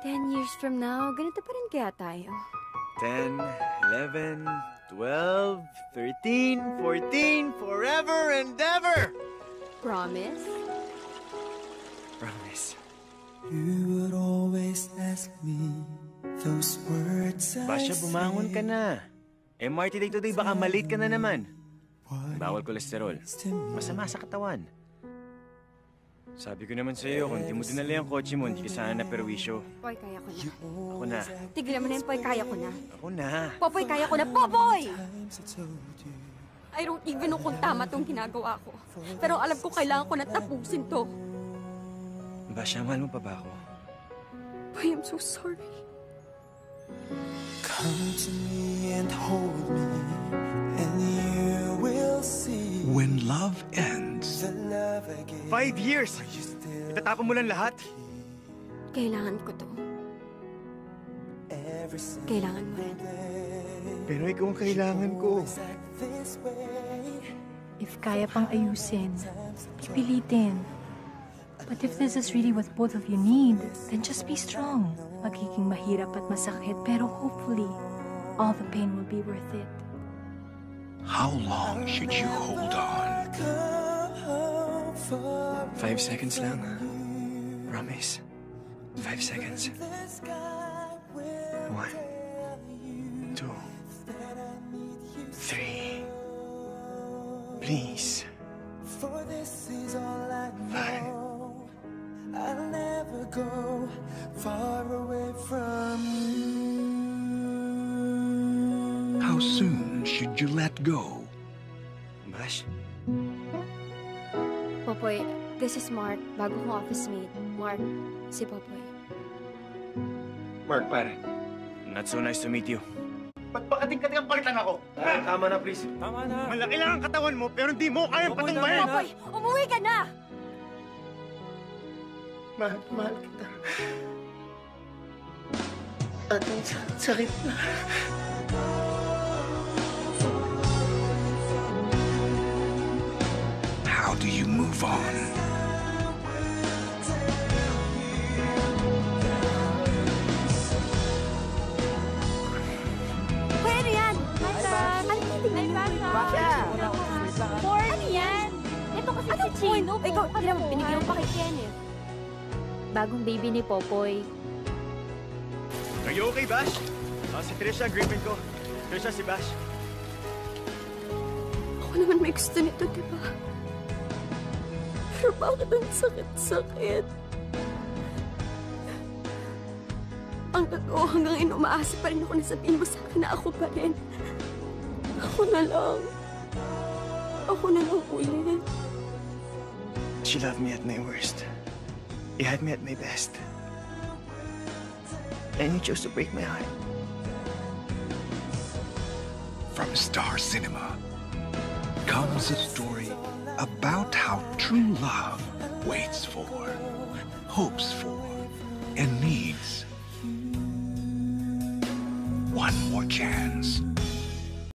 10 years from now, ganito pa rin kaya tayo? 10, 11, 12, 13, 14, forever and ever! Promise? Promise. You would always ask me those words. Basha, bumangon ka na. MRT day today, baka malate ka na naman. Bawal kolesterol. Masama sa katawan. Sabi ko naman sa'yo, kung di mo dinala yung kotse mo, hindi ka sana naperwisyo. Poy, kaya ko na. Ako na. Tigilan mo na yun, Poy, kaya ko na. Ako na. Popoy, kaya ko na. Popoy! I don't even know kung tama tong ginagawa ko. Pero alam ko kailangan ko na tapusin to. Basha, mahal mo pa ba ako? Poy, I'm so sorry. Come to me and hold me, and you will see. When love ends, The love I gave. 5 years! Itatapon mo lang lahat? Kailangan ko to. Every single Kailangan mo rin. Pero ikaw ang kailangan ko. this way. If kaya pang ayusin, pipilitin. But if this is really what both of you need, then just be strong. Magiging mahirap at masakit, pero hopefully, all the pain will be worth it. how long should you hold on? 5 seconds lang. Promise. 5 seconds. 1, 2, 3. Please. For this is all I 5. know. I'll never go far away from you. How soon should you let go? Bash? Popoy, this is Mark, bago kong office mate. Mark, si Popoy. Mark, pare. Not so nice to meet you. Pagpakating-kating ang palitan ako. Tama na, please. Tama na. Malaki lang ang katawan mo, pero hindi mo kayang patumbayan. Popoy, umuwi ka na! Mahal kita. At ang sakit na. How do you move on? Hoy, ano yan? Ano titignan mo? Ano yan? Ito kasi si Chino. Ikaw, binigyan mo pa kay Kenneth. Bagong baby ni Popoy. Are you okay, Bash? Si Trisha, ang girlfriend ko. Trisha, si Bash. Ako naman may gusto nito, di ba? Pero bakit ang sakit-sakit? Ang totoo, hanggang ngayon umaasa pa rin ako na sabihin mo sa akin na ako pa rin. Ako na lang. Ako na lang ulit. She loved me at my worst. You had me at my best. And you chose to break my heart. From Star Cinema comes a story about how true love waits for, hopes for, and needs one more chance.